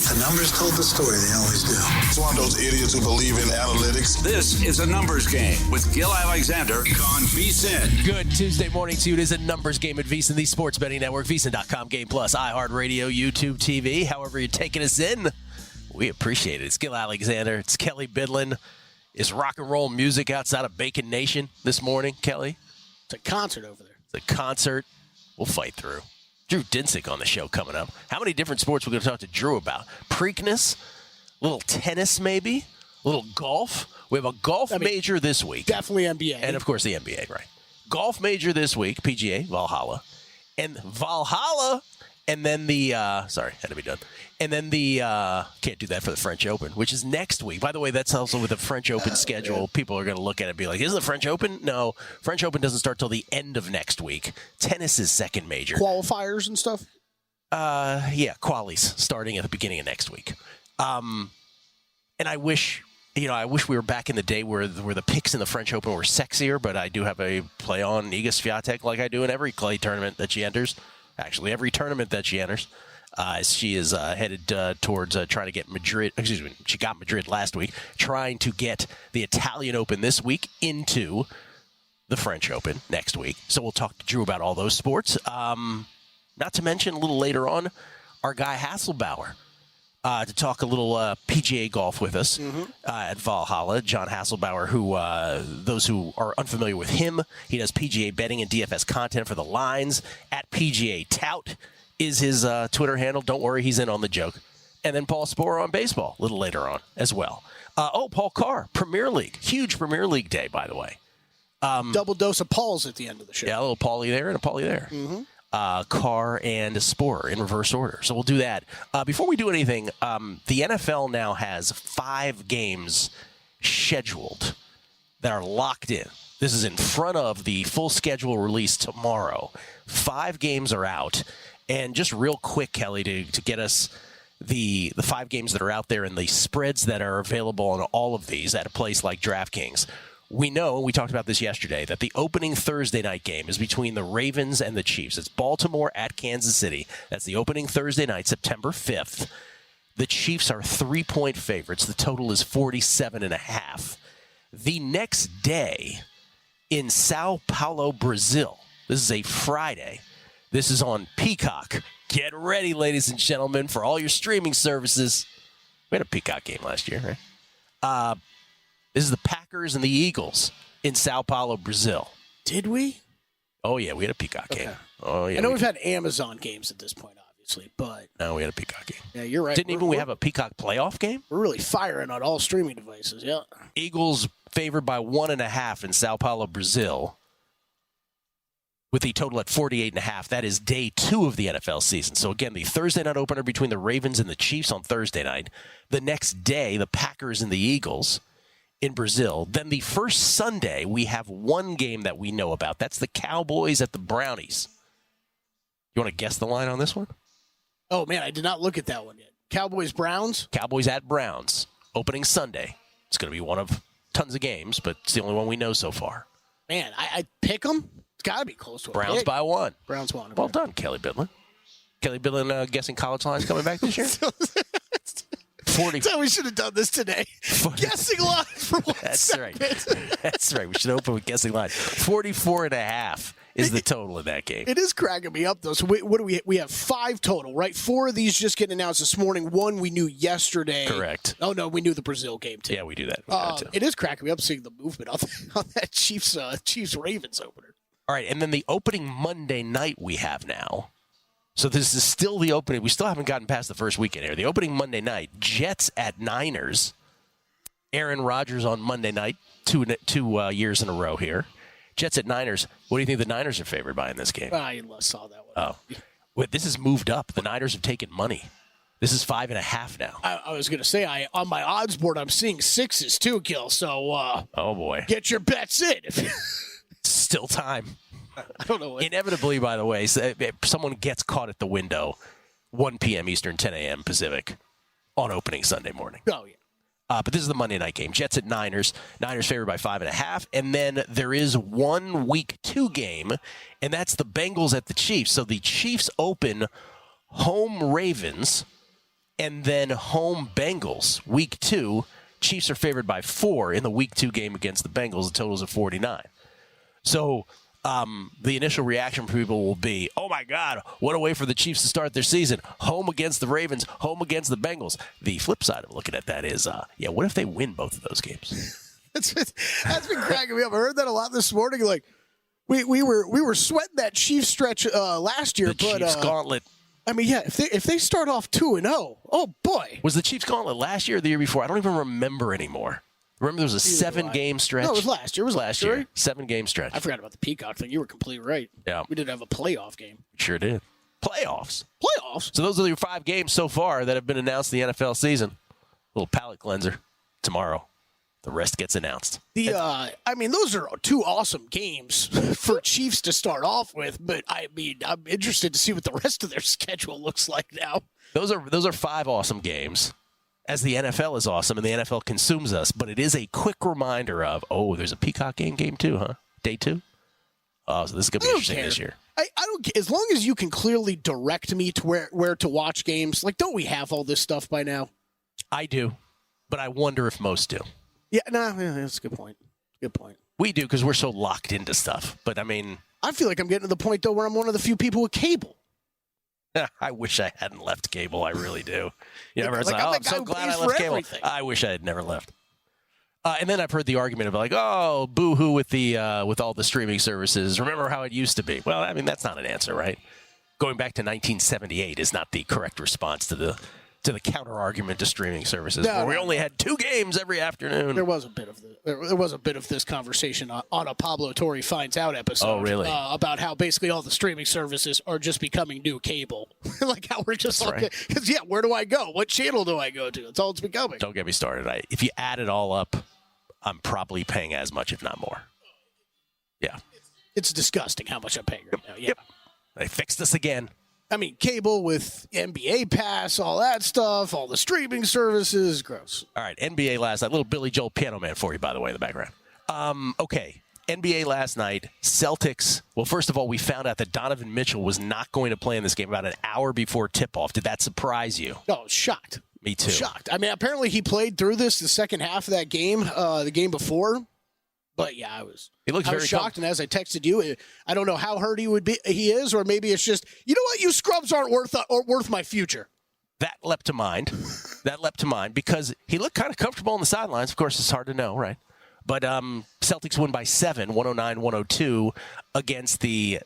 The numbers told the story. They always do. It's one of those idiots who believe in analytics. This is a numbers game with Gill Alexander on VSiN. Good Tuesday morning to you. It is a numbers game at VSiN, the sports betting network, VSiN.com, Game Plus, iHeartRadio, YouTube TV. However you're taking us in, we appreciate it. It's Gill Alexander. It's Kelley Bydlon. Is rock and roll music outside of Bacon Nation this morning, Kelley? It's a concert over there. It's a concert. We'll fight through. Drew Dinsick on the show coming up. How many different sports we're going to talk to Drew about? Preakness, a little tennis maybe, a little golf. We have a golf major this week. Definitely NBA. And, of course, the NBA, right. Golf major this week, PGA, Valhalla. And Valhalla, and then the, sorry, had to be done. And then the, can't do that for the French Open, which is next week. By the way, that's also with the French Open schedule. People are going to look at it and be like, isn't the French Open? No, French Open doesn't start till the end of next week. Tennis is second major. Qualifiers and stuff? Yeah, qualies starting at the beginning of next week. And I wish we were back in the day where the picks in the French Open were sexier, but I do have a play on Iga Swiatek like I do in every clay tournament that she enters. Actually, every tournament that she enters. She is headed towards trying to get Madrid. Excuse me, she got Madrid last week. Trying to get the Italian Open this week into the French Open next week. So we'll talk to Drew about all those sports. Not to mention a little later on, our guy Hasselbauer to talk a little PGA golf with us at Valhalla. John Hasselbauer, who those who are unfamiliar with him, he does PGA betting and DFS content for the Lines at PGA Tout. Is his Twitter handle. Don't worry, he's in on the joke. And then Paul Sporer on baseball a little later on as well. Paul Carr, Premier League. Huge Premier League day, by the way. Double dose of Pauls at the end of the show. Yeah, a little Paulie there and a Paulie there. Carr and Sporer in reverse order. So we'll do that. Before we do anything, the NFL now has 5 games scheduled that are locked in. This is in front of the full schedule release tomorrow. 5 games are out. And just real quick, Kelley, to get us the 5 games that are out there and the spreads that are available on all of these at a place like DraftKings. We know, we talked about this yesterday, that the opening Thursday night game is between the Ravens and the Chiefs. It's Baltimore at Kansas City. That's the opening Thursday night, September 5th. The Chiefs are 3-point favorites. The total is 47.5. The next day in Sao Paulo, Brazil, this is a Friday. This is on Peacock. Get ready, ladies and gentlemen, for all your streaming services. We had a Peacock game last year, right? This is the Packers and the Eagles in Sao Paulo, Brazil. Did we? Oh, yeah, we had a Peacock game. Oh, yeah. I know we've had Amazon games at this point, obviously, but... No, we had a Peacock game. Yeah, you're right. Didn't we have a Peacock playoff game? We're really firing on all streaming devices, yeah. Eagles favored by 1.5 in Sao Paulo, Brazil, with the total at 48.5. That is day 2 of the NFL season. So, again, the Thursday night opener between the Ravens and the Chiefs on Thursday night. The next day, the Packers and the Eagles in Brazil. Then the first Sunday, we have one game that we know about. That's the Cowboys at the Brownies. You want to guess the line on this one? Oh, man, I did not look at that one yet. Cowboys-Browns? Cowboys at Browns, opening Sunday. It's going to be one of tons of games, but it's the only one we know so far. Man, I pick them? It's got to be close to a Browns pick. by 1. Browns 1. Well done, Kelley Bydlon. Kelley Bydlon guessing college lines coming back this year? 40. So we should have done this today. Guessing lines for 1 That's second. right. That's right. We should open with guessing lines. 44.5 is the total in that game. It is cracking me up, though. So what do we have 5 total, right? 4 of these just getting announced this morning. 1 we knew yesterday. Correct. Oh, no, we knew the Brazil game, too. Yeah, we do that. It is cracking me up seeing the movement on that Chiefs-Ravens opener. All right, and then the opening Monday night we have now. So this is still the opening. We still haven't gotten past the first weekend here. The opening Monday night, Jets at Niners. Aaron Rodgers on Monday night, two years in a row here. Jets at Niners. What do you think the Niners are favored by in this game? I saw that one. Oh, wait, this has moved up. The Niners have taken money. This is 5.5 now. I was going to say, on my odds board, I'm seeing 6s too, Gill. So, oh boy, get your bets in. Still time. I don't know. Inevitably, by the way, someone gets caught at the window, 1 p.m. Eastern, 10 a.m. Pacific, on opening Sunday morning. Oh yeah. But this is the Monday night game. Jets at Niners. Niners favored by 5.5. And then there is one week 2 game, and that's the Bengals at the Chiefs. So the Chiefs open home Ravens, And then home Bengals, week 2. Chiefs are favored by 4 in the week 2 game against the Bengals. The total's of 49. So the initial reaction from people will be, oh, my God, what a way for the Chiefs to start their season. Home against the Ravens, home against the Bengals. The flip side of looking at that is, what if they win both of those games? That's been cracking me up. I heard that a lot this morning. Like, we were sweating that Chiefs stretch last year. The Chiefs gauntlet. I mean, yeah, if they start off 2-0, oh, boy. Was the Chiefs gauntlet last year or the year before? I don't even remember anymore. Remember, there was a 7-game stretch? No, it was last year. It was last year. 7-game stretch. I forgot about the Peacock thing. You were completely right. Yeah. We did have a playoff game. Sure did. Playoffs. Playoffs? So those are your 5 games so far that have been announced in the NFL season. Little palate cleanser tomorrow. The rest gets announced. I mean, those are 2 awesome games for Chiefs to start off with, but I mean, I'm interested to see what the rest of their schedule looks like now. Those are 5 awesome games, as the NFL is awesome and the NFL consumes us. But it is a quick reminder of, there's a Peacock game too, huh? Day 2? Oh, so this is going to be interesting this year. I don't care. As long as you can clearly direct me to where to watch games, like, don't we have all this stuff by now? I do, but I wonder if most do. Yeah, that's a good point. Good point. We do because we're so locked into stuff. But, I mean... I feel like I'm getting to the point, though, where I'm one of the few people with cable. I wish I hadn't left cable. I really do. You know, like, I'm so glad I left cable. Everything. I wish I had never left. And then I've heard the argument of like, oh, boo-hoo with all the streaming services. Remember how it used to be? Well, I mean, that's not an answer, right? Going back to 1978 is not the correct response to the counter-argument to streaming services, where we only had 2 games every afternoon. There was a bit of this conversation on a Pablo Torre Finds Out episode. Oh, really? About how basically all the streaming services are just becoming new cable. Like how we're just because where do I go? What channel do I go to? That's all it's becoming. Don't get me started. If you add it all up, I'm probably paying as much, if not more. Yeah. It's disgusting how much I'm paying right now. Yeah. Yep. They fixed this again. I mean, cable with NBA Pass, all that stuff, all the streaming services, gross. All right, NBA last night. Little Billy Joel Piano Man for you, by the way, in the background. Okay, NBA last night. Celtics. Well, first of all, we found out that Donovan Mitchell was not going to play in this game about an hour before tip-off. Did that surprise you? No, shocked. Me too. Shocked. I mean, apparently he played through the second half of that game, the game before. But yeah, I was very shocked, and as I texted you, I don't know how hurt he is, or maybe it's just, you know what, you scrubs aren't worth my future. That leapt to mind. Because he looked kind of comfortable on the sidelines. Of course, it's hard to know, right? But Celtics win by 7, 109-102 against the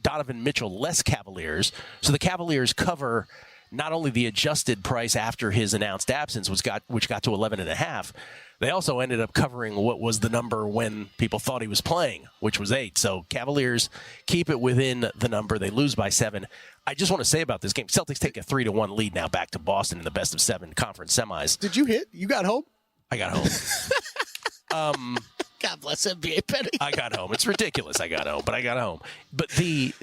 Donovan Mitchell-less Cavaliers. So the Cavaliers cover not only the adjusted price after his announced absence, which got to 11.5. They also ended up covering what was the number when people thought he was playing, which was 8. So Cavaliers keep it within the number. They lose by 7. I just want to say about this game, Celtics take a 3-1 lead now back to Boston in the best of 7 conference semis. Did you hit? You got home? I got home. God bless NBA Penny. I got home. It's ridiculous. I got home. But the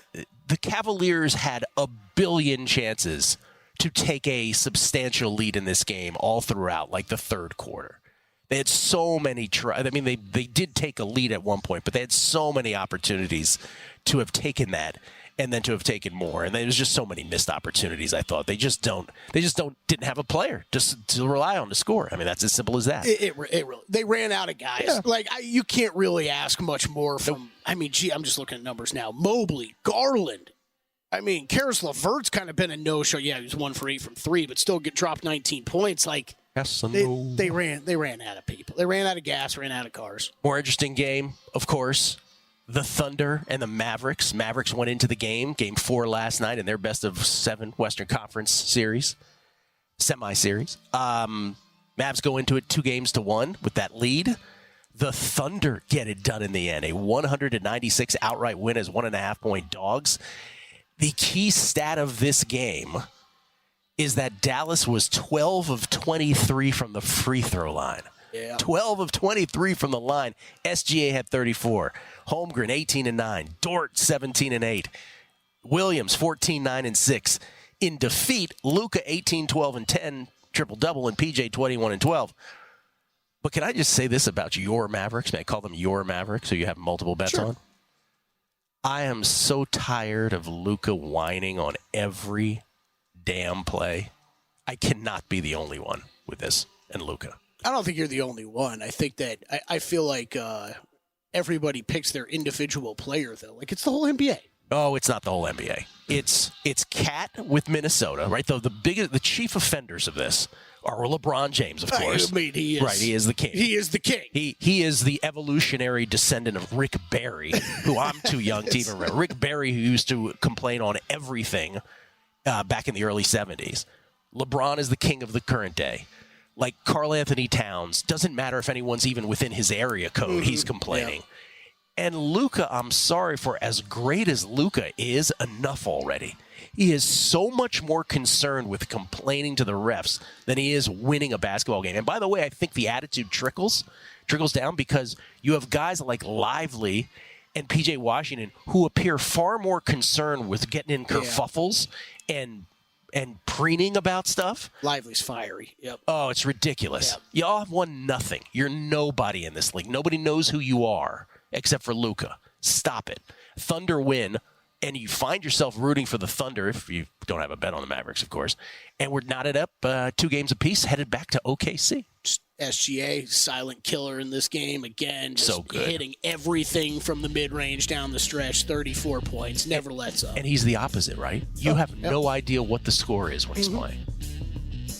Cavaliers had a billion chances to take a substantial lead in this game all throughout, like the third quarter. They had so many tries. I mean, they did take a lead at one point, but they had so many opportunities to have taken that and then to have taken more. And there was just so many missed opportunities, I thought. They just didn't have a player just to rely on to score. I mean, that's as simple as that. It really, they ran out of guys. Yeah. Like, you can't really ask much more from, I mean, I'm just looking at numbers now. Mobley, Garland. I mean, Karis LeVert's kind of been a no-show. Yeah, he was 1 for 8 from 3, but still dropped 19 points. Like, they ran out of people. They ran out of gas, ran out of cars. More interesting game, of course, the Thunder and the Mavericks. Mavericks went into the game 4 last night in their best of 7 Western Conference series, semi-series. Mavs go into it 2-1 with that lead. The Thunder get it done in the end. A 196 outright win as 1.5-point dogs. The key stat of this game is that Dallas was 12 of 23 from the free throw line. Yeah. 12 of 23 from the line. SGA had 34. Holmgren, 18-9. Dort, 17-8. Williams, 14-9-6. In defeat, Luka, 18-12-10, triple-double, and PJ, 21-12. But can I just say this about your Mavericks? May I call them your Mavericks so you have multiple bets on? I am so tired of Luka whining on every damn play. I cannot be the only one with this and Luka. I don't think you're the only one. I think that I feel like everybody picks their individual player, though. Like, it's the whole NBA. Oh, it's not the whole NBA. It's Cat with Minnesota, right? Though the chief offenders of this are LeBron James, of course. I mean, he is. Right, he is the king. He is the king. He is the evolutionary descendant of Rick Barry, who I'm too young to even remember. Rick Barry, who used to complain on everything back in the early 70s. LeBron is the king of the current day. Like Karl Anthony Towns, doesn't matter if anyone's even within his area code, he's complaining. Yeah. And Luka, I'm sorry for as great as Luka is, enough already. He is so much more concerned with complaining to the refs than he is winning a basketball game. And by the way, I think the attitude trickles down because you have guys like Lively and P.J. Washington who appear far more concerned with getting in kerfuffles and preening about stuff. Lively's fiery. Yep. Oh, it's ridiculous. Yep. Y'all have won nothing. You're nobody in this league. Nobody knows who you are except for Luka. Stop it. Thunder win, and you find yourself rooting for the Thunder if you don't have a bet on the Mavericks, of course. And we're knotted up 2 games apiece, headed back to OKC. Just SGA, silent killer in this game again. Just so good. Hitting everything from the mid-range down the stretch, 34 points, never lets up. And he's the opposite, right? You have no idea what the score is when he's playing.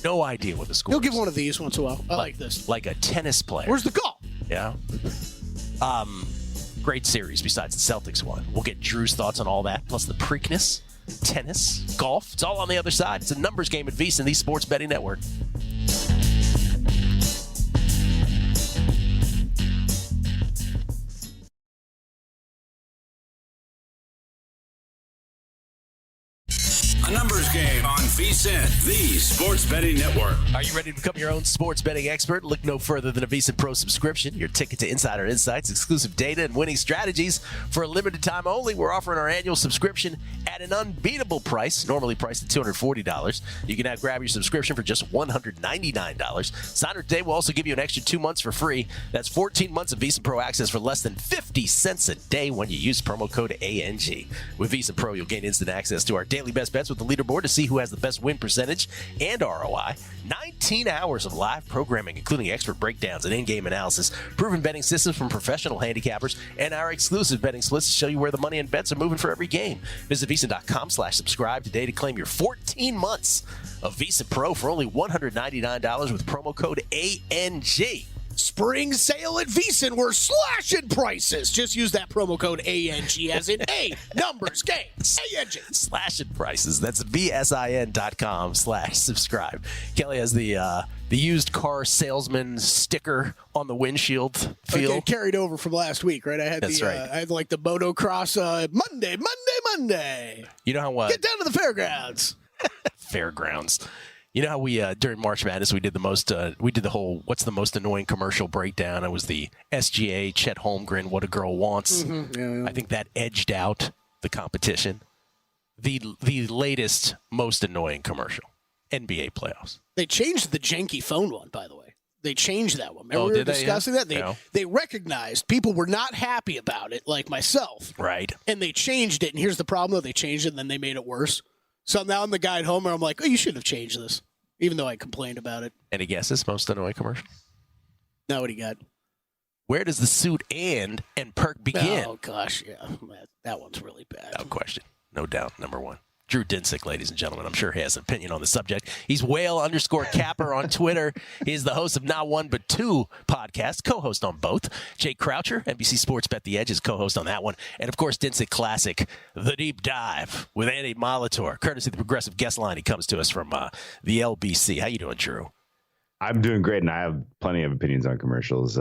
No idea what the score is. He'll give one of these once in a while. I like this. Like a tennis player. Where's the call? Yeah. Great series besides the Celtics one. We'll get Drew's thoughts on all that, plus the Preakness, tennis, golf. It's all on the other side. It's a numbers game at VSiN, the Sports Betting Network. A numbers game on VSiN, the Sports Betting Network. Are you ready to become your own sports betting expert? Look no further than a VSiN Pro subscription. Your ticket to insider insights, exclusive data, and winning strategies. For a limited time only, we're offering our annual subscription at an unbeatable price, normally priced at $240. You can now grab your subscription for just $199. Sign today will also give you an extra 2 months for free. That's 14 months of VSiN Pro access for less than 50 cents a day when you use promo code ANG. With VSiN Pro, you'll gain instant access to our daily best bets with the leaderboard to see who has the best win percentage and ROI. 19 hours of live programming, including expert breakdowns and in-game analysis, proven betting systems from professional handicappers, and our exclusive betting splits to show you where the money and bets are moving for every game. Visit VSiN.com/subscribe today to claim your 14 months of VSiN Pro for only $199 with promo code ANG. Spring sale at VSiN. We're slashing prices. Just use that promo code ANG as in A, numbers, game, ANG. Slashing prices. That's VSIN.com/subscribe. Kelley has the used car salesman sticker on the windshield feel. Okay, carried over from last week, right? I had That's right. I had like the motocross Monday. You know how get down to the fairgrounds. Fairgrounds. You know how we during March Madness we did the whole what's the most annoying commercial breakdown. It was the SGA Chet Holmgren What a Girl Wants. Yeah. I think that edged out the competition. The latest most annoying commercial, NBA playoffs. They changed the janky phone one, by the way. They changed that one. Remember we were discussing that? They recognized people were not happy about it, like myself. Right. And they changed it. And here's the problem, though. They changed it, and then they made it worse. So now I'm the guy at home, and I'm like, oh, you should have changed this, even though I complained about it. Any guesses? Most annoying commercial? Now what do you got? Where does the suit and perk begin? Oh, gosh, yeah. That one's really bad. No question. No doubt. Number one. Drew Dinsick, ladies and gentlemen. I'm sure he has an opinion on the subject. He's whale_capper on Twitter. He's the host of Not One But Two podcast, co-host on both. Jake Croucher, NBC Sports Bet the Edge, is co-host on that one. And, of course, Dinsick Classic, The Deep Dive with Andy Molitor. Courtesy of the Progressive Guest Line, he comes to us from the LBC. How you doing, Drew? I'm doing great, and I have plenty of opinions on commercials.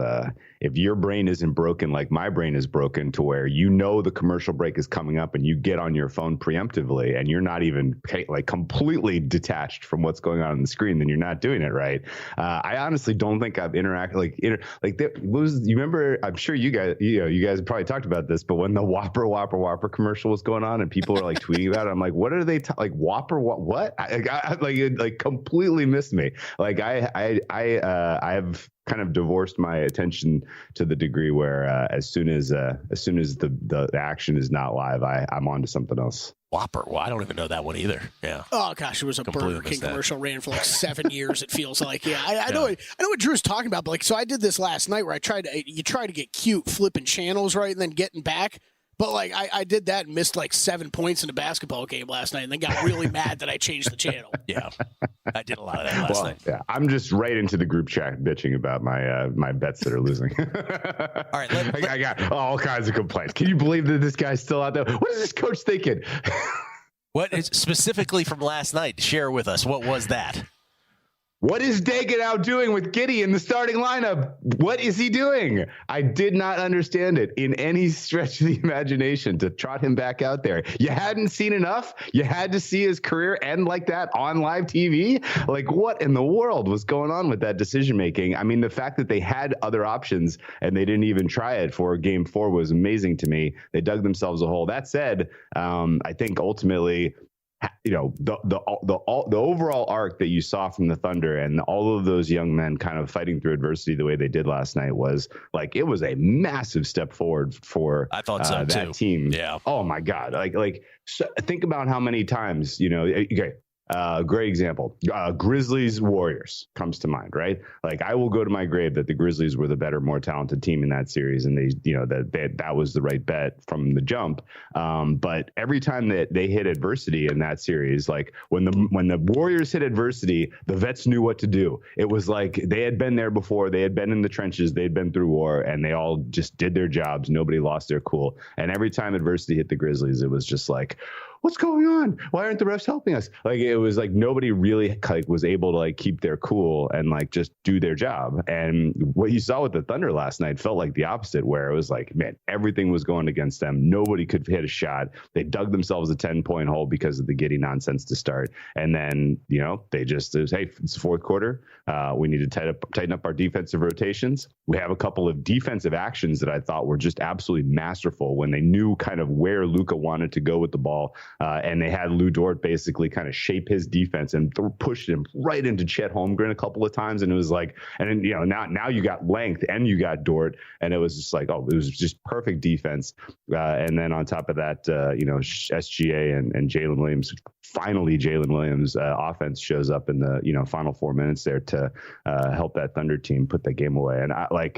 If your brain isn't broken like my brain is broken to where you know the commercial break is coming up and you get on your phone preemptively and you're not even completely detached from what's going on the screen, then you're not doing it right. I honestly don't think I've interacted you remember, I'm sure you guys probably talked about this, but when the Whopper commercial was going on and people were like tweeting about it, I'm like, what are they Whopper? What? It completely missed me. Like I've kind of divorced my attention to the degree where as soon as the action is not live, I'm on to something else. Whopper. Well, I don't even know that one either. Yeah. Oh gosh, it was a Completely Burger King missed that. commercial, ran for like 7 years. It feels like. Yeah, I know. I know what Drew's talking about. But like, so I did this last night where you try to get cute, flipping channels, right, and then getting back. But like, I did that and missed like 7 points in a basketball game last night, and then got really mad that I changed the channel. Yeah, I did a lot of that last night. Yeah, I'm just right into the group chat bitching about my bets that are losing. All right, I got all kinds of complaints. Can you believe that this guy's still out there? What is this coach thinking? What is specifically from last night? Share with us. What was that? What is Dagan out doing with Giddey in the starting lineup? What is he doing? I did not understand it in any stretch of the imagination to trot him back out there. You hadn't seen enough? You had to see his career end like that on live TV? Like, what in the world was going on with that decision making? I mean, the fact that they had other options and they didn't even try it for game 4 was amazing to me. They dug themselves a hole. That said, I think ultimately, you know, the overall arc that you saw from the Thunder and all of those young men kind of fighting through adversity the way they did last night was like, it was a massive step forward for I thought so that too. team. Yeah. Oh my God. So think about how many times, you know, okay. Great example. Grizzlies Warriors comes to mind, right? Like, I will go to my grave that the Grizzlies were the better, more talented team in that series, and that was the right bet from the jump. But every time that they hit adversity in that series, like when the Warriors hit adversity, the vets knew what to do. It was like they had been there before, they had been in the trenches, they'd been through war, and they all just did their jobs. Nobody lost their cool. And every time adversity hit the Grizzlies, it was just like, what's going on? Why aren't the refs helping us? Like, it was like nobody really was able to keep their cool and just do their job. And what you saw with the Thunder last night felt like the opposite, where it was like, man, everything was going against them. Nobody could hit a shot. They dug themselves a 10-point hole because of the Giddey nonsense to start. And then, you know, it was, hey, it's the fourth quarter. We need to tighten up our defensive rotations. We have a couple of defensive actions that I thought were just absolutely masterful when they knew kind of where Luka wanted to go with the ball. And they had Lou Dort basically kind of shape his defense and pushed him right into Chet Holmgren a couple of times. And it was like, and then, you know, now you got length and you got Dort, and it was just like, oh, it was just perfect defense. And then on top of that, you know, SGA and Jalen Williams, finally Jalen Williams offense shows up in the, you know, final 4 minutes there to help that Thunder team put that game away. And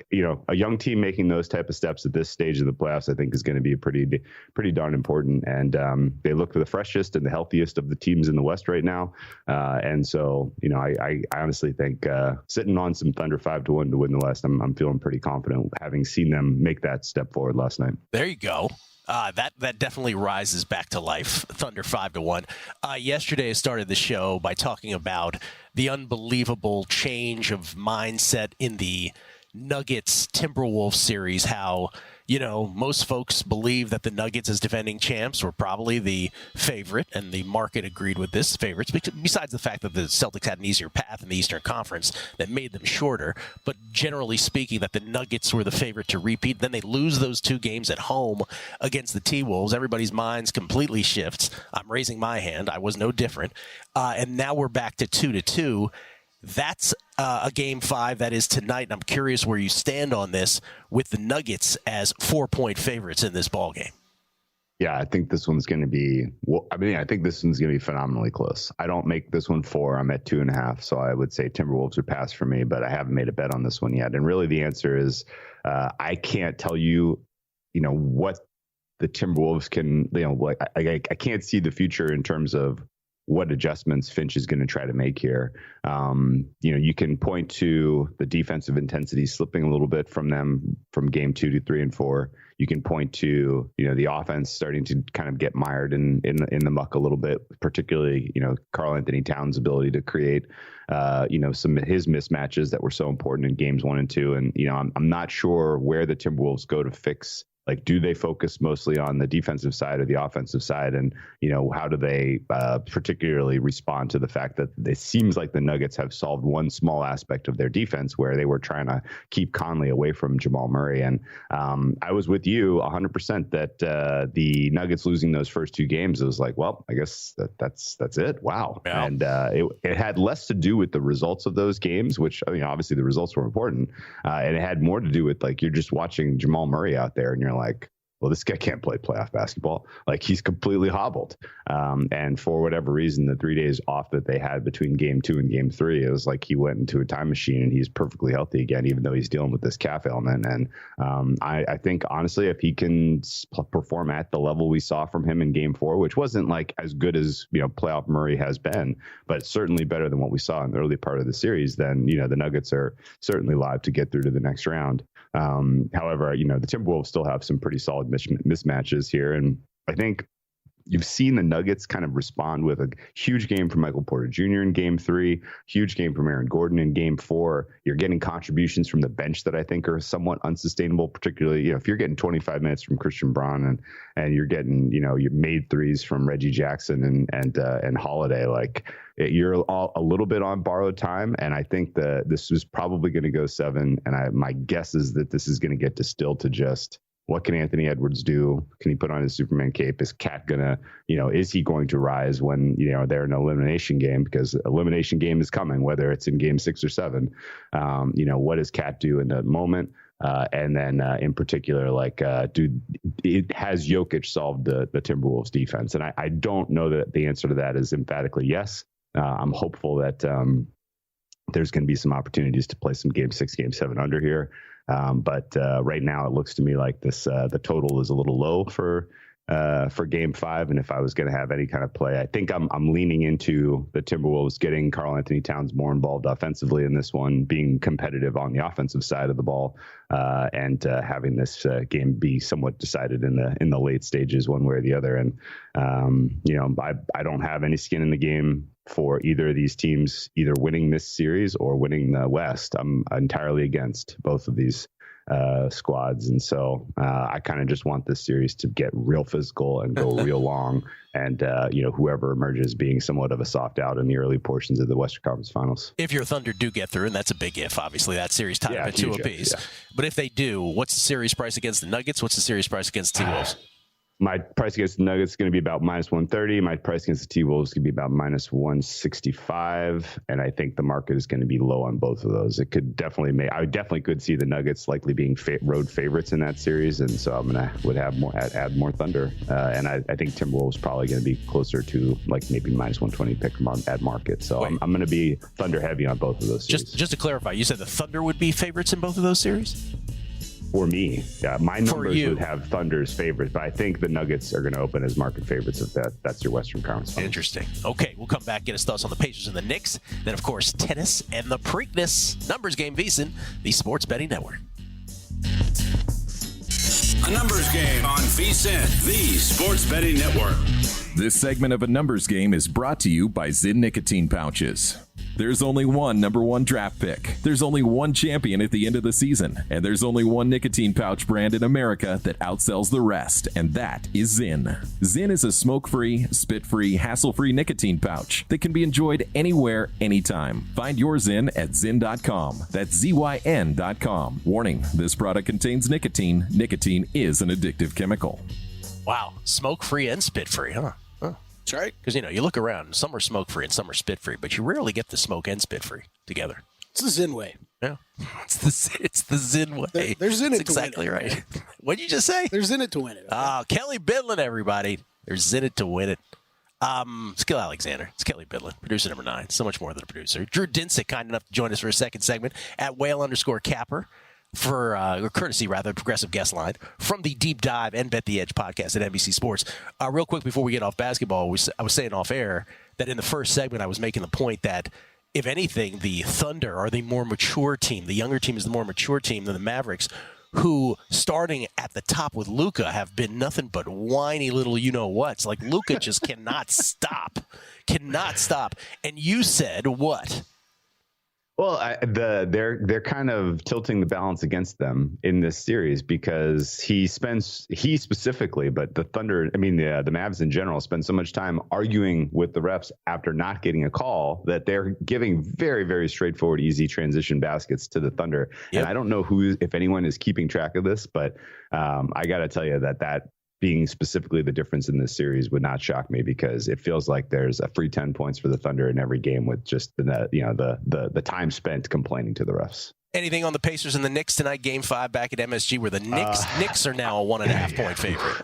you know, a young team making those type of steps at this stage of the playoffs, I think is going to be pretty darn important. And they look the freshest and the healthiest of the teams in the West right now. And so, you know, I honestly think sitting on some Thunder 5-1 to win the West, I'm feeling pretty confident having seen them make that step forward last night. There you go. That definitely rises back to life. Thunder 5-1. Yesterday I started the show by talking about the unbelievable change of mindset in the Nuggets Timberwolves series, how, you know, most folks believe that the Nuggets as defending champs were probably the favorite, and the market agreed with this, favorites, besides the fact that the Celtics had an easier path in the Eastern Conference that made them shorter. But generally speaking, that the Nuggets were the favorite to repeat. Then they lose those 2 games at home against the T-Wolves. Everybody's minds completely shifts. I'm raising my hand. I was no different. And now we're back to 2-2. That's a game 5 that is tonight, and I'm curious where you stand on this with the Nuggets as 4-point favorites in this ball game. Yeah, I think this one's going to be. Well, I mean, I think this one's going to be phenomenally close. I don't make this one 4. I'm at 2.5, so I would say Timberwolves are pass for me, but I haven't made a bet on this one yet. And really, the answer is I can't tell you, you know, what the Timberwolves can. You know, like I can't see the future in terms of what adjustments Finch is going to try to make here. You know, you can point to the defensive intensity slipping a little bit from them from game 2 to 3 and 4. You can point to, you know, the offense starting to kind of get mired in the muck a little bit, particularly, you know, Karl Anthony Towns' ability to create, you know, some of his mismatches that were so important in games 1 and 2. And, you know, I'm not sure where the Timberwolves go to fix. Like, do they focus mostly on the defensive side or the offensive side? And, you know, how do they particularly respond to the fact that it seems like the Nuggets have solved one small aspect of their defense where they were trying to keep Conley away from Jamal Murray? And I was with you 100% that the Nuggets losing those first 2 games, it was like, well, I guess that's it. Wow. Yeah. And it had less to do with the results of those games, which, I mean, obviously the results were important. And it had more to do with, like, you're just watching Jamal Murray out there and you're like, well, this guy can't play playoff basketball. Like, he's completely hobbled. And for whatever reason, the 3 days off that they had between game 2 and game 3, it was like he went into a time machine and he's perfectly healthy again, even though he's dealing with this calf ailment. And I think, honestly, if he can perform at the level we saw from him in game 4, which wasn't like as good as, playoff Murray has been, but certainly better than what we saw in the early part of the series, then, the Nuggets are certainly live to get through to the next round. However, the Timberwolves still have some pretty solid mismatches here. And I think you've seen the Nuggets kind of respond with a huge game from Michael Porter Jr. in game 3, huge game from Aaron Gordon in game 4. You're getting contributions from the bench that I think are somewhat unsustainable, particularly, if you're getting 25 minutes from Christian Braun and you're getting, your made threes from Reggie Jackson and Holiday, like, you're all a little bit on borrowed time. And I think this is probably going to go 7. And my guess is that this is going to get distilled to just, what can Anthony Edwards do? Can he put on his Superman cape? Is Cat gonna, is he going to rise when, they're in an elimination game? Because elimination game is coming, whether it's in game 6 or 7. What does Cat do in that moment? And then in particular, has Jokic solved the Timberwolves defense? And I don't know that the answer to that is emphatically yes. I'm hopeful that there's going to be some opportunities to play some game 6, game 7 under here. But right now it looks to me like the total is a little low for game 5. And if I was going to have any kind of play, I think I'm leaning into the Timberwolves getting Karl Anthony Towns more involved offensively in this one, being competitive on the offensive side of the ball, and having this game be somewhat decided in the late stages one way or the other. And, I don't have any skin in the game for either of these teams, either winning this series or winning the West. I'm entirely against both of these squads. And so I kind of just want this series to get real physical and go real long. And, whoever emerges being somewhat of a soft out in the early portions of the Western Conference Finals. If your Thunder do get through, and that's a big if, obviously, that series tied up at 2 apiece. Yeah. But if they do, what's the series price against the Nuggets? What's the series price against the T-Wolves? My price against the Nuggets is going to be about -130. My price against the T-Wolves is going to be about -165. And I think the market is going to be low on both of those. It could definitely I definitely could see the Nuggets likely being road favorites in that series. And so would have add more Thunder. And I think Timberwolves probably going to be closer to like maybe -120 pick them at market. So I'm going to be Thunder heavy on both of those series. Just to clarify, you said the Thunder would be favorites in both of those series? For me, yeah, my numbers would have Thunder's favorites, but I think the Nuggets are going to open as market favorites if that's your Western Conference Finals. Interesting. Okay, we'll come back, get his thoughts on the Pacers and the Knicks. Then, of course, tennis and the Preakness. Numbers Game VSiN, the Sports Betting Network. A numbers game on VSiN, the Sports Betting Network. This segment of A Numbers Game is brought to you by Zyn nicotine pouches. There's only one number 1 draft pick. There's only one champion at the end of the season. And there's only one nicotine pouch brand in America that outsells the rest, and that is Zyn. Zyn is a smoke-free, spit-free, hassle-free nicotine pouch that can be enjoyed anywhere, anytime. Find your Zyn at Zyn.com. That's ZYN.com. Warning, this product contains nicotine. Nicotine is an addictive chemical. Wow, smoke-free and spit-free, huh? That's right. Because, you look around, some are smoke-free and some are spit-free, but you rarely get the smoke and spit-free together. It's the Zyn way. Yeah. It's the Zyn way. There's in it That's exactly to win it. Right. What'd you just say? There's in it to win it. Okay? Kelley Bydlon, everybody. There's in it to win it. Skill Alexander. It's Kelley Bydlon, producer number 9. So much more than a producer. Drew Dinsick, kind enough to join us for a second segment at whale_capper. For courtesy, progressive guest line from the Deep Dive and Bet the Edge podcast at NBC Sports. Real quick before we get off basketball, I was saying off air that in the first segment I was making the point that if anything, the Thunder are the more mature team. The younger team is the more mature team than the Mavericks, who starting at the top with Luka have been nothing but whiny little you-know-whats. Like Luka just cannot stop. And you said what? Well, they're kind of tilting the balance against them in this series because he specifically, but the Thunder, the Mavs in general spend so much time arguing with the refs after not getting a call that they're giving very, very straightforward, easy transition baskets to the Thunder. Yep. And I don't know if anyone is keeping track of this, but I got to tell you that being specifically the difference in this series would not shock me because it feels like there's a free 10 points for the Thunder in every game with just the time spent complaining to the refs. Anything on the Pacers and the Knicks tonight, Game 5 back at MSG, where the Knicks are now a 1.5-point favorite?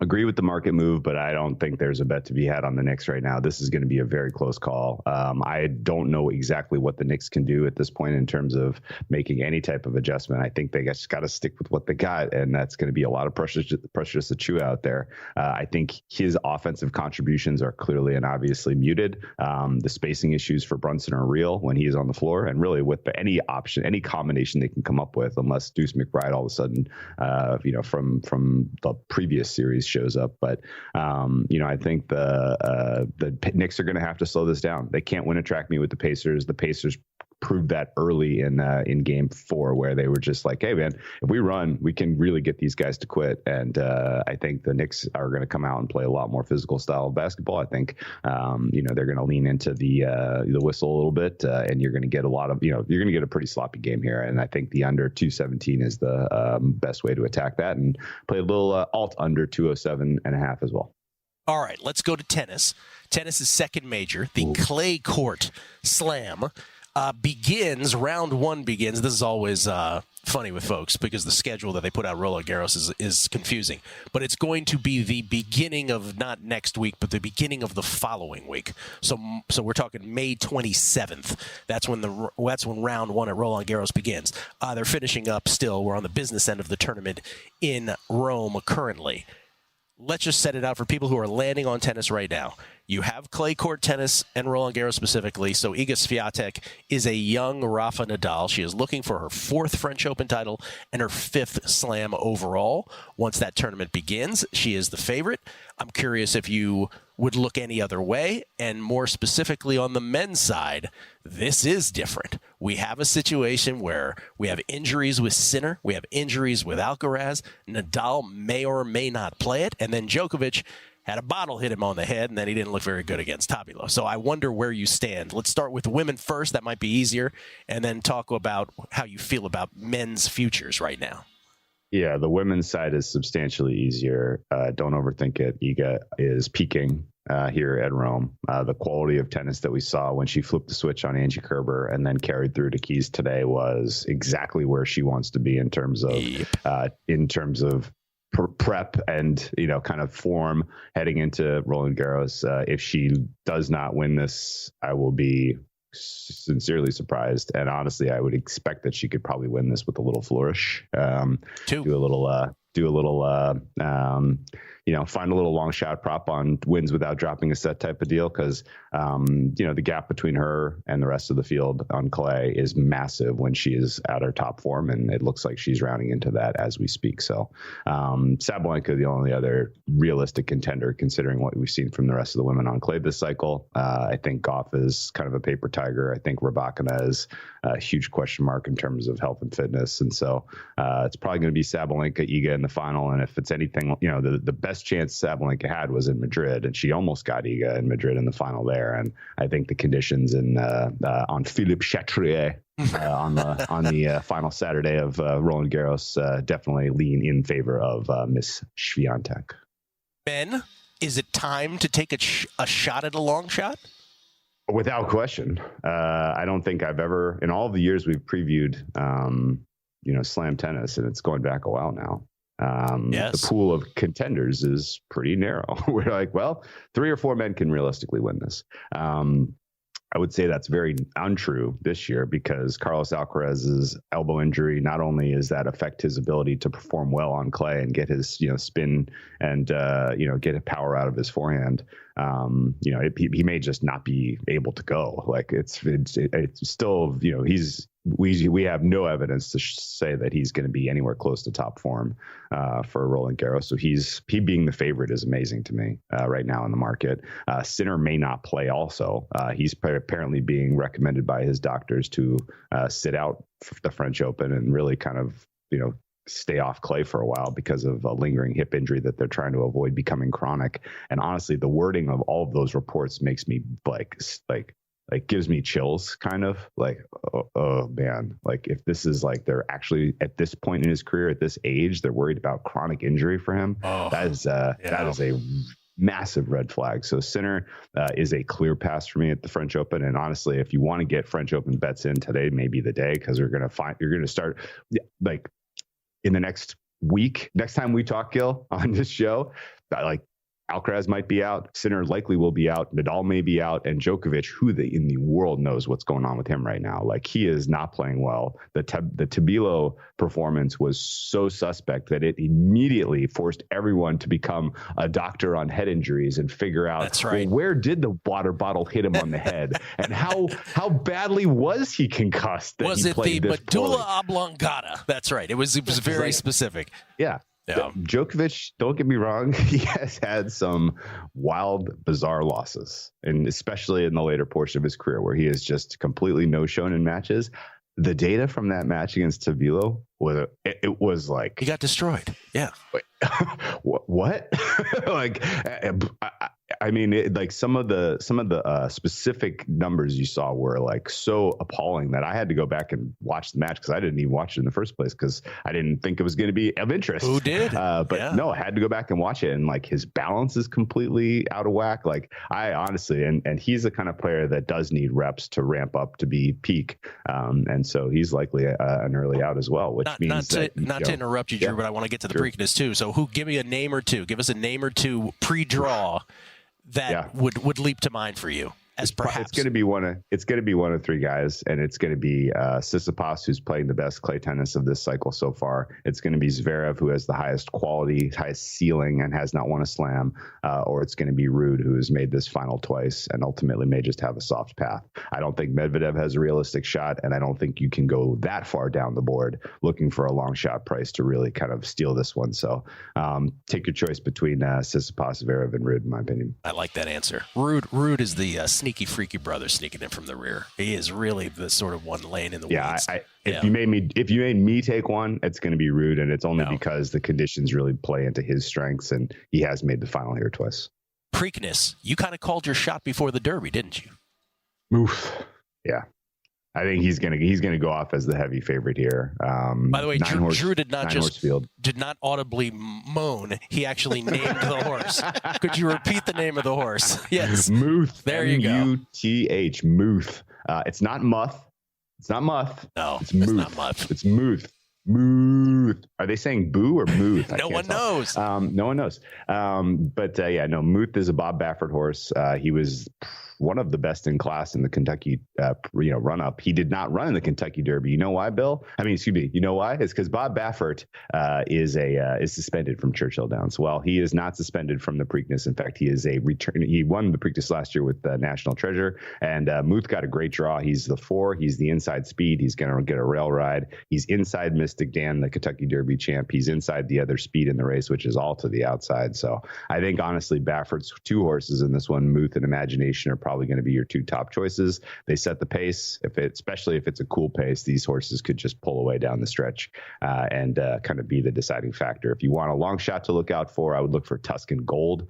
Agree with the market move, but I don't think there's a bet to be had on the Knicks right now. This is going to be a very close call. I don't know exactly what the Knicks can do at this point in terms of making any type of adjustment. I think they just got to stick with what they got, and that's going to be a lot of pressure to chew out there. I think his offensive contributions are clearly and obviously muted. The spacing issues for Brunson are real when he is on the floor, and really with any option, any combination they can come up with, unless Deuce McBride all of a sudden, from the previous series shows up. But I think the Knicks are going to have to slow this down. They can't win a track meet with the Pacers. The Pacers proved that early in Game 4, where they were just like, hey man, if we run, we can really get these guys to quit. And I think the Knicks are going to come out and play a lot more physical style of basketball. I think they're going to lean into the whistle a little bit, and you're going to get you're going to get a pretty sloppy game here. And I think the under 217 is the best way to attack that, and play a little alt under 207.5 as well. All right, let's go to tennis. Tennis's second major, the clay court slam. Round 1 begins. This is always funny with folks because the schedule that they put out Roland Garros is confusing. But it's going to be the beginning of not next week, but the beginning of the following week. So we're talking May 27th. That's when round 1 at Roland Garros begins. They're finishing up still. We're on the business end of the tournament in Rome currently. Let's just set it out for people who are landing on tennis right now. You have clay court tennis and Roland Garros specifically. So Iga Swiatek is a young Rafa Nadal. She is looking for her 4th French Open title and her 5th Slam overall. Once that tournament begins, she is the favorite. I'm curious if you would look any other way. And more specifically on the men's side, this is different. We have a situation where we have injuries with Sinner. We have injuries with Alcaraz. Nadal may or may not play it. And then Djokovic had a bottle hit him on the head, and then he didn't look very good against Tabilo. So I wonder where you stand. Let's start with women first. That might be easier. And then talk about how you feel about men's futures right now. Yeah, the women's side is substantially easier. Don't overthink it. Iga is peaking here at Rome. The quality of tennis that we saw when she flipped the switch on Angie Kerber and then carried through to Keys today was exactly where she wants to be in terms of prep and kind of form heading into Roland Garros. If she does not win this, I will be sincerely surprised, and honestly I would expect that she could probably win this with a little flourish. Find a little long shot prop on wins without dropping a set type of deal, because the gap between her and the rest of the field on clay is massive when she is at her top form, and it looks like she's rounding into that as we speak. So Sabalenka, the only other realistic contender considering what we've seen from the rest of the women on clay this cycle. I think Goff is kind of a paper tiger. I think Rybakina is a huge question mark in terms of health and fitness, and so it's probably going to be Sabalenka, Iga in the final. And if it's anything, the best chance Sabalenka had was in Madrid, and she almost got Iga in Madrid in the final there. And I think the conditions on Philippe Chatrier on the final Saturday of Roland Garros definitely lean in favor of Miss Swiatek. Ben, is it time to take a shot at a long shot? Without question. I don't think I've ever, in all of the years we've previewed, slam tennis, and it's going back a while now. Yes. The pool of contenders is pretty narrow. We're like, well, 3 or 4 men can realistically win this. I would say that's very untrue this year, because Carlos Alcaraz's elbow injury, not only does that affect his ability to perform well on clay and get his spin and get power out of his forehand. He may just not be able to go. Like it's still, we have no evidence to say that he's going to be anywhere close to top form for Roland Garros. So he being the favorite is amazing to me right now in the market. Sinner may not play also. He's apparently being recommended by his doctors to sit out the French Open and really kind of, stay off clay for a while because of a lingering hip injury that they're trying to avoid becoming chronic. And honestly, the wording of all of those reports makes me like gives me chills, kind of like, oh man, like if this is like they're actually at this point in his career, at this age, they're worried about chronic injury for him. That is a massive red flag. So Sinner is a clear pass for me at the French Open. And honestly, if you want to get French Open bets in today, may be the day, because you're going to start like in the next week. Next time we talk, Gill, on this show, like Alcaraz might be out, Sinner likely will be out, Nadal may be out, and Djokovic, who in the world knows what's going on with him right now? Like, he is not playing well. The Tabilo performance was so suspect that it immediately forced everyone to become a doctor on head injuries and figure out, that's right, well, where did the water bottle hit him on the head, and how badly was he concussed? Was it the medulla oblongata? That's right. It was very specific. Yeah. Djokovic, don't get me wrong, he has had some wild, bizarre losses, and especially in the later portion of his career where he is just completely no-shown in matches. The data from that match against Tabilo was like, he got destroyed. Yeah. What? Like, I mean, like some of the specific numbers you saw were like so appalling that I had to go back and watch the match, because I didn't even watch it in the first place because I didn't think it was going to be of interest. Who did? No, I had to go back and watch it, and like his balance is completely out of whack. Like, I honestly, and he's the kind of player that does need reps to ramp up to be peak, and so he's likely an early out as well. Which means not to interrupt you, Drew, yeah, but I want to get to the Preakness too. So, give me a name or two. Give us a name or two pre-draw that would leap to mind for you. As perhaps it's going to be one of three guys, and it's going to be Tsitsipas, who's playing the best clay tennis of this cycle so far. It's going to be Zverev, who has the highest quality, highest ceiling, and has not won a slam, or it's going to be Ruud, who has made this final twice and ultimately may just have a soft path. I don't think Medvedev has a realistic shot, and I don't think you can go that far down the board looking for a long shot price to really kind of steal this one. So take your choice between Tsitsipas, Zverev, and Ruud, in my opinion. I like that answer. Ruud is the sneaky, freaky brother sneaking in from the rear. He is really the sort of one lane in the weeds. If you made me take one, it's going to be Ruud, and it's only because the conditions really play into his strengths, and he has made the final here twice. Preakness, you kind of called your shot before the Derby, didn't you? Oof. Yeah. I think he's gonna go off as the heavy favorite here. By the way, Drew did not audibly moan. He actually named the horse. Could you repeat the name of the horse? Yes, Muth. There you go. Muth. Muth. It's not Muth. It's not Muth. No, it's Muth. Not Muth. It's Muth. Muth. Are they saying boo or Muth? No one knows. No one knows. Muth is a Bob Baffert horse. He was one of the best in class in the Kentucky, run up. He did not run in the Kentucky Derby. You know why, Bill? You know why? It's because Bob Baffert is suspended from Churchill Downs. Well, he is not suspended from the Preakness. In fact, he is a return. He won the Preakness last year with National Treasure, and Muth got a great draw. He's the 4. He's the inside speed. He's going to get a rail ride. He's inside Mystic Dan, the Kentucky Derby champ. He's inside the other speed in the race, which is all to the outside. So I think, honestly, Baffert's 2 horses in this one, Muth and Imagination, are probably going to be your 2 top choices. They set the pace. Especially if it's a cool pace, these horses could just pull away down the stretch and kind of be the deciding factor. If you want a long shot to look out for, I would look for Tuscan Gold.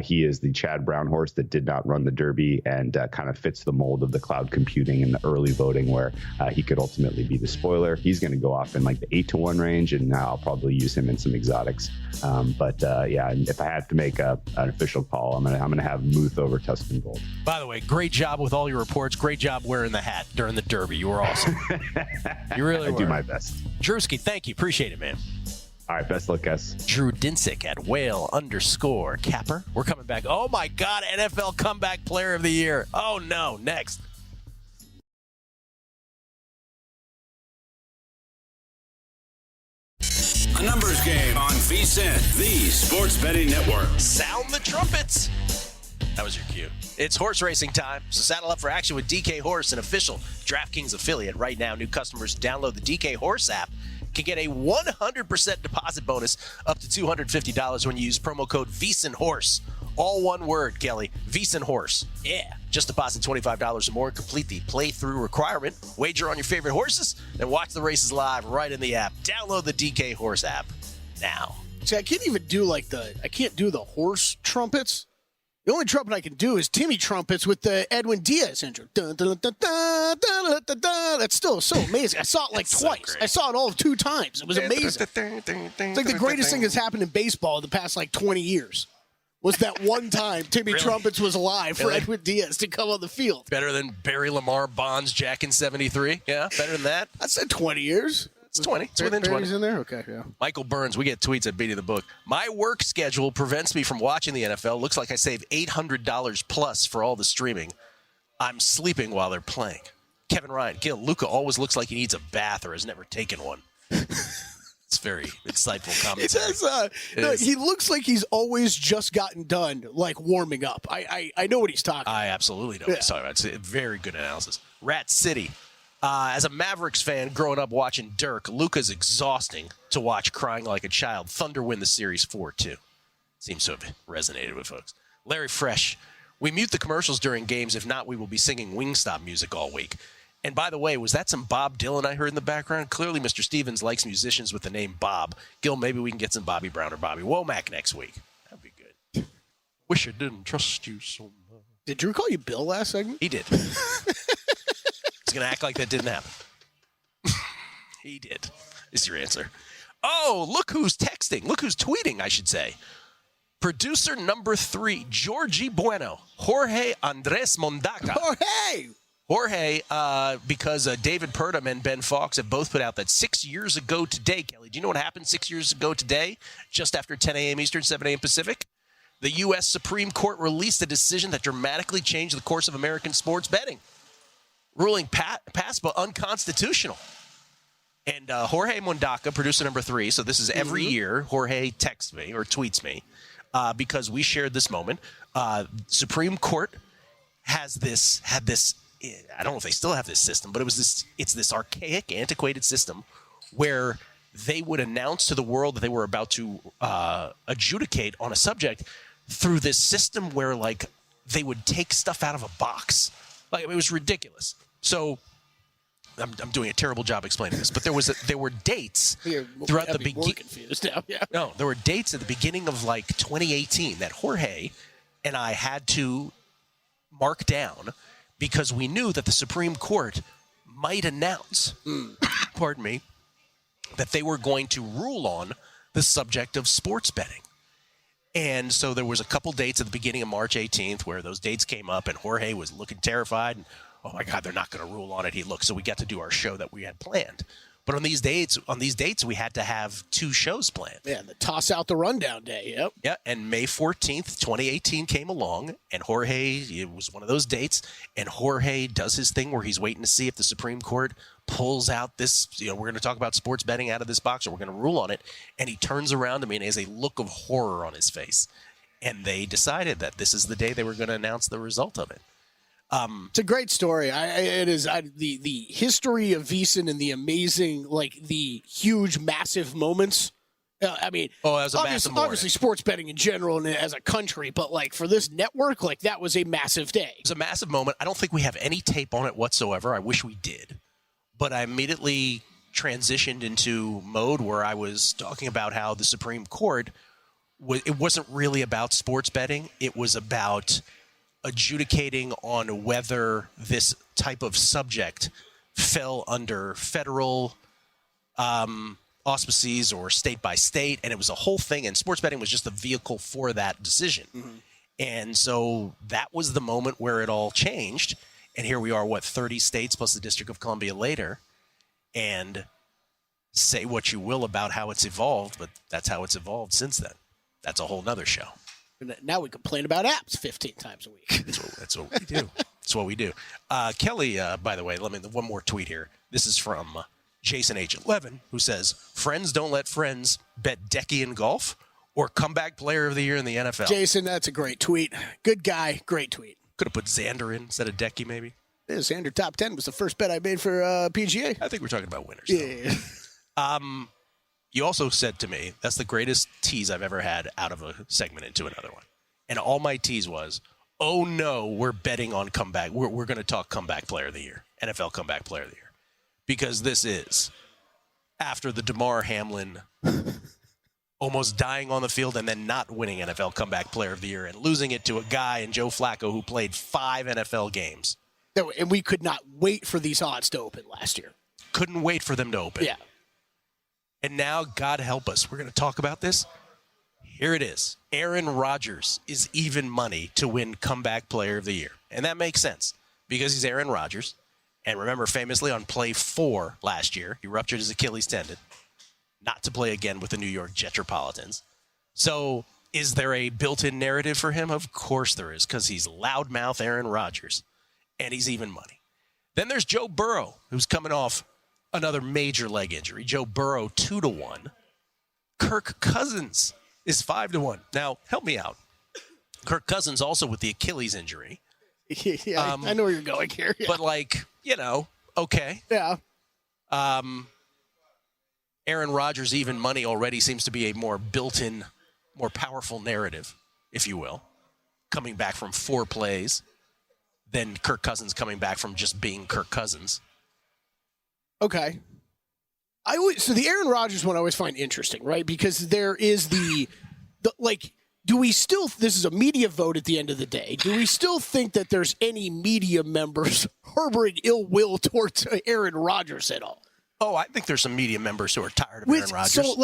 He is the Chad Brown horse that did not run the Derby and kind of fits the mold of the cloud computing and the early voting where he could ultimately be the spoiler. He's going to go off in like the 8-1 range, and I'll probably use him in some exotics. If I had to make an official call, I'm gonna have Muth over Tuscan Gold. By the way, great job with all your reports. Great job wearing the hat during the Derby. You were awesome. You really were. I do my best. Drewski, thank you. Appreciate it, man. All right, best luck, guys. Drew Dinsick at whale_capper. We're coming back. Oh, my God, NFL Comeback Player of the Year. Oh, no. Next. A numbers game on VSiN, the sports betting network. Sound the trumpets. That was your cue. It's horse racing time, so saddle up for action with DK Horse, an official DraftKings affiliate. Right now, new customers download the DK Horse app can get a 100% deposit bonus up to $250 when you use promo code VSiNHorse. All one word, Kelley. VSiNHorse. Yeah. Just deposit $25 or more and complete the playthrough requirement. Wager on your favorite horses and watch the races live right in the app. Download the DK Horse app now. See, I can't even do I can't do the horse trumpets. The only trumpet I can do is Timmy trumpets with the Edwin Diaz intro. Dun, dun, dun, dun, dun, dun, dun. That's still so amazing. I saw it like twice. So I saw it all 2 times. It was amazing. It's like the greatest thing that's happened in baseball in the past 20 years. was that one time Timmy Really? Trumpets was alive for Really? Edwin Diaz to come on the field. Better than Barry Lamar Bonds Jack in 73? Yeah, better than that? I said 20 years. It's 20. It's within 20. Barry's in there? Okay, yeah. Michael Burns, we get tweets at Beating the Book. My work schedule prevents me from watching the NFL. Looks like I save $800 plus for all the streaming. I'm sleeping while they're playing. Kevin Ryan, Gill, Luca always looks like he needs a bath or has never taken one. It's very insightful commentary. It does. He looks like he's always just gotten done, like warming up. I know what he's talking about. I absolutely know what he's talking about. It's a very good analysis. Rat City. As a Mavericks fan growing up watching Dirk, Luka's exhausting to watch crying like a child. Thunder win the series 4-2. Seems to have resonated with folks. Larry Fresh. We mute the commercials during games. If not, we will be singing Wingstop music all week. And by the way, was that some Bob Dylan I heard in the background? Clearly, Mr. Stevens likes musicians with the name Bob. Gill, maybe we can get some Bobby Brown or Bobby Womack next week. That'd be good. Wish I didn't trust you so much. Did Drew call you Bill last segment? He did. He's going to act like that didn't happen. He did, is your answer. Oh, look who's texting. Look who's tweeting, I should say. Producer number 3, Georgie Bueno, Jorge Andres Mondaca. Jorge, because David Purdom and Ben Fawkes have both put out that 6 years ago today, Kelley. Do you know what happened 6 years ago today, just after 10 a.m. Eastern, 7 a.m. Pacific? The U.S. Supreme Court released a decision that dramatically changed the course of American sports betting, ruling PASPA unconstitutional. And Jorge Mondaca, producer number 3, so this is every year, Jorge texts me or tweets me because we shared this moment. Supreme Court had this, I don't know if they still have this system, but it's this archaic, antiquated system where they would announce to the world that they were about to adjudicate on a subject through this system where, like, they would take stuff out of a box. Like, it was ridiculous. So I'm doing a terrible job explaining this, but there were dates throughout the beginning. No, there were dates at the beginning of like 2018 that Jorge and I had to mark down because we knew that the Supreme Court might announce, pardon me, that they were going to rule on the subject of sports betting. And so there was a couple dates at the beginning of March 18th where those dates came up and Jorge was looking terrified. And, oh, my God, they're not going to rule on it. He looked. So we got to do our show that we had planned. But on these dates, we had to have 2 shows planned. Yeah, the toss out the rundown day. Yep. Yeah, and May 14th, 2018 came along, and Jorge, it was one of those dates, and Jorge does his thing where he's waiting to see if the Supreme Court pulls out this, we're going to talk about sports betting out of this box, or we're going to rule on it, and he turns around to me and has a look of horror on his face. And they decided that this is the day they were going to announce the result of it. It's a great story. It is the history of VSiN and the amazing, like the huge, massive moments. That was a massive morning. Obviously sports betting in general and as a country, but like for this network, like that was a massive day. It was a massive moment. I don't think we have any tape on it whatsoever. I wish we did, but I immediately transitioned into mode where I was talking about how the Supreme Court it wasn't really about sports betting. It was about adjudicating on whether this type of subject fell under federal auspices or state by state, and it was a whole thing, and sports betting was just the vehicle for that decision. Mm-hmm. And so that was the moment where it all changed, and here we are, 30 states plus the District of Columbia later, and say what you will about how it's evolved, but that's how it's evolved since then. That's a whole nother show. Now we complain about apps 15 times a week. That's what we do. That's what we do. Kelley, by the way, one more tweet here. This is from Jason H11, who says, friends don't let friends bet decky in golf or comeback player of the year in the NFL. Jason, that's a great tweet. Good guy, great tweet. Could have put Xander in instead of decky, maybe. Yeah, Xander top 10 was the first bet I made for PGA. I think we're talking about winners. Yeah. You also said to me, that's the greatest tease I've ever had out of a segment into another one. And all my tease was, oh, no, we're betting on comeback. We're going to talk comeback player of the year, NFL comeback player of the year. Because this is, after the Damar Hamlin almost dying on the field and then not winning NFL comeback player of the year and losing it to a guy in Joe Flacco who played 5 NFL games. And we could not wait for these odds to open last year. Couldn't wait for them to open. Yeah. And now, God help us, we're going to talk about this. Here it is. Aaron Rodgers is even money to win Comeback Player of the Year. And that makes sense because he's Aaron Rodgers. And remember, famously on play 4 last year, he ruptured his Achilles tendon, not to play again with the New York Jetropolitans. So is there a built-in narrative for him? Of course there is, because he's loudmouth Aaron Rodgers, and he's even money. Then there's Joe Burrow, who's coming off another major leg injury. Joe Burrow, 2-1. Kirk Cousins is 5-1. Now, help me out. Kirk Cousins also with the Achilles injury. Yeah, I know where you're going here. Yeah. But, okay. Yeah. Aaron Rodgers' even money already seems to be a more built-in, more powerful narrative, if you will, coming back from 4 plays than Kirk Cousins coming back from just being Kirk Cousins. Okay. So the Aaron Rodgers one I always find interesting, right? Because there is do we still, this is a media vote at the end of the day, do we still think that there's any media members harboring ill will towards Aaron Rodgers at all? Oh, I think there's some media members who are tired of Aaron Rodgers. So,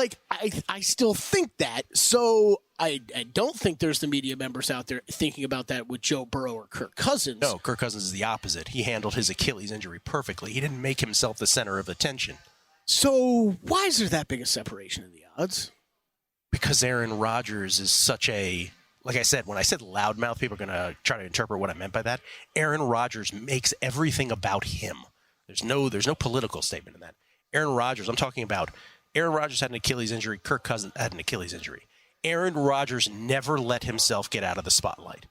I still think that. So I don't think there's the media members out there thinking about that with Joe Burrow or Kirk Cousins. No, Kirk Cousins is the opposite. He handled his Achilles injury perfectly. He didn't make himself the center of attention. So why is there that big a separation in the odds? Because Aaron Rodgers is such a, like I said, when I said loudmouth, people are going to try to interpret what I meant by that. Aaron Rodgers makes everything about him. There's no political statement in that. Aaron Rodgers, I'm talking about Aaron Rodgers had an Achilles injury. Kirk Cousins had an Achilles injury. Aaron Rodgers never let himself get out of the spotlight.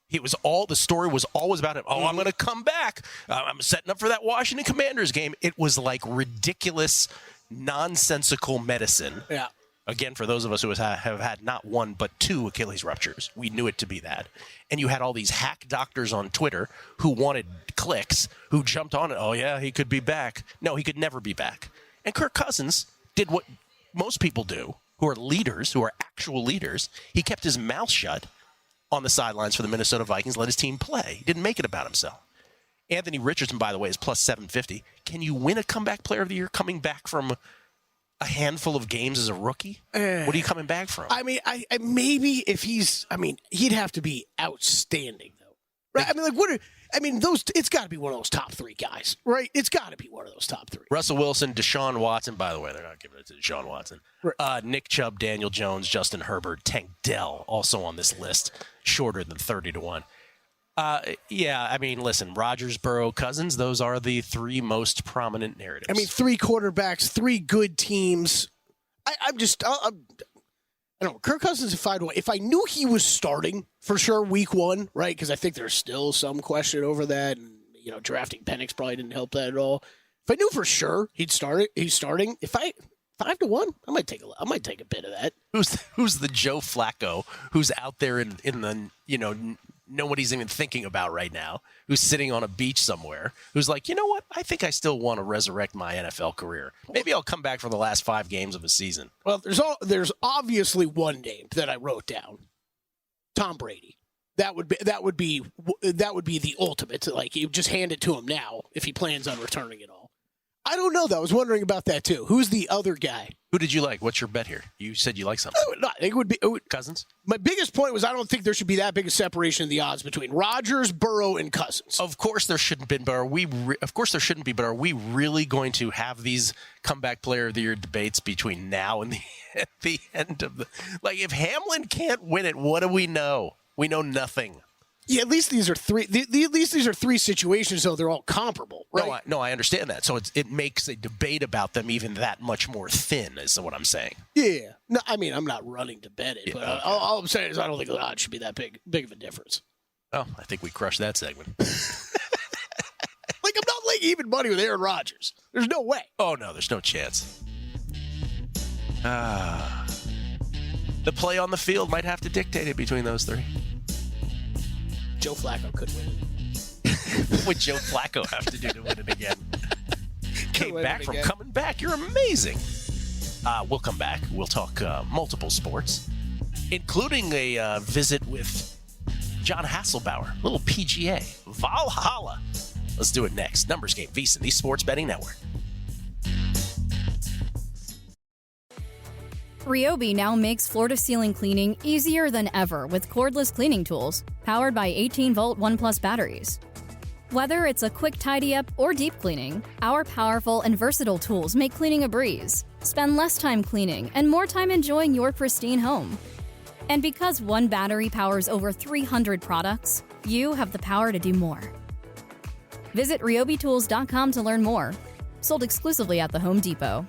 The story was always about him. Oh, I'm going to come back. I'm setting up for that Washington Commanders game. It was like ridiculous, nonsensical medicine. Yeah. Again, for those of us who have had not 1 but 2 Achilles ruptures, we knew it to be that. And you had all these hack doctors on Twitter who wanted clicks, who jumped on it. Oh, yeah, he could be back. No, he could never be back. And Kirk Cousins did what most people do, who are leaders, who are actual leaders. He kept his mouth shut on the sidelines for the Minnesota Vikings, let his team play. He didn't make it about himself. Anthony Richardson, by the way, is plus 750. Can you win a Comeback Player of the Year coming back from a handful of games as a rookie? What are you coming back from? I mean, I maybe if he'd have to be outstanding though, right? It's got to be one of those top 3 guys, right? It's got to be one of those top 3. Russell Wilson, Deshaun Watson. By the way, they're not giving it to Deshaun Watson. Right. Nick Chubb, Daniel Jones, Justin Herbert, Tank Dell, also on this list, shorter than 30-1. Listen, Rodgers, Burrow, Cousins, those are the 3 most prominent narratives. I mean, 3 quarterbacks, 3 good teams. I don't know. Kirk Cousins is 5-1. If I knew he was starting for sure week 1, right? Because I think there's still some question over that, and drafting Penix probably didn't help that at all. If I knew for sure he's starting. If 5-1, I might take a bit of that. Who's the Joe Flacco who's out there in the nobody's even thinking about right now, who's sitting on a beach somewhere, who's like, you know what? I think I still want to resurrect my NFL career. Maybe I'll come back for the last 5 games of a season. Well, there's obviously one name that I wrote down. Tom Brady. That would be the ultimate. Like, you just hand it to him now if he plans on returning it all. I don't know, though. I was wondering about that, too. Who's the other guy? Who did you like? What's your bet here? You said you like something. No, I think it would be Cousins? My biggest point was I don't think there should be that big a separation in the odds between Rodgers, Burrow, and Cousins. Of course there shouldn't be, but are we really going to have these Comeback Player of the Year debates between now and the end of the... Like, if Hamlin can't win it, what do we know? We know nothing. Yeah, at least these are 3. At least these are 3 situations, though they're all comparable, right? No, I understand that. So it makes a debate about them even that much more thin, is what I'm saying. Yeah. No, I mean, I'm not running to bet it, but all I'm saying is I don't think the odds should be that big of a difference. Oh, I think we crushed that segment. Like, I'm not laying even money with Aaron Rodgers. There's no way. Oh no, there's no chance. The play on the field might have to dictate it between those 3. Joe Flacco could win it. What would Joe Flacco have to do to win it again? Came back from coming back. You're amazing. We'll come back. We'll talk multiple sports, including a visit with John Hasselbauer, little PGA, Valhalla. Let's do it next. Numbers Game, VSiN, the Sports Betting Network. Ryobi now makes floor-to-ceiling cleaning easier than ever with cordless cleaning tools powered by 18-volt ONE+ batteries. Whether it's a quick tidy-up or deep cleaning, our powerful and versatile tools make cleaning a breeze. Spend less time cleaning and more time enjoying your pristine home. And because one battery powers over 300 products, you have the power to do more. Visit ryobitools.com to learn more. Sold exclusively at the Home Depot.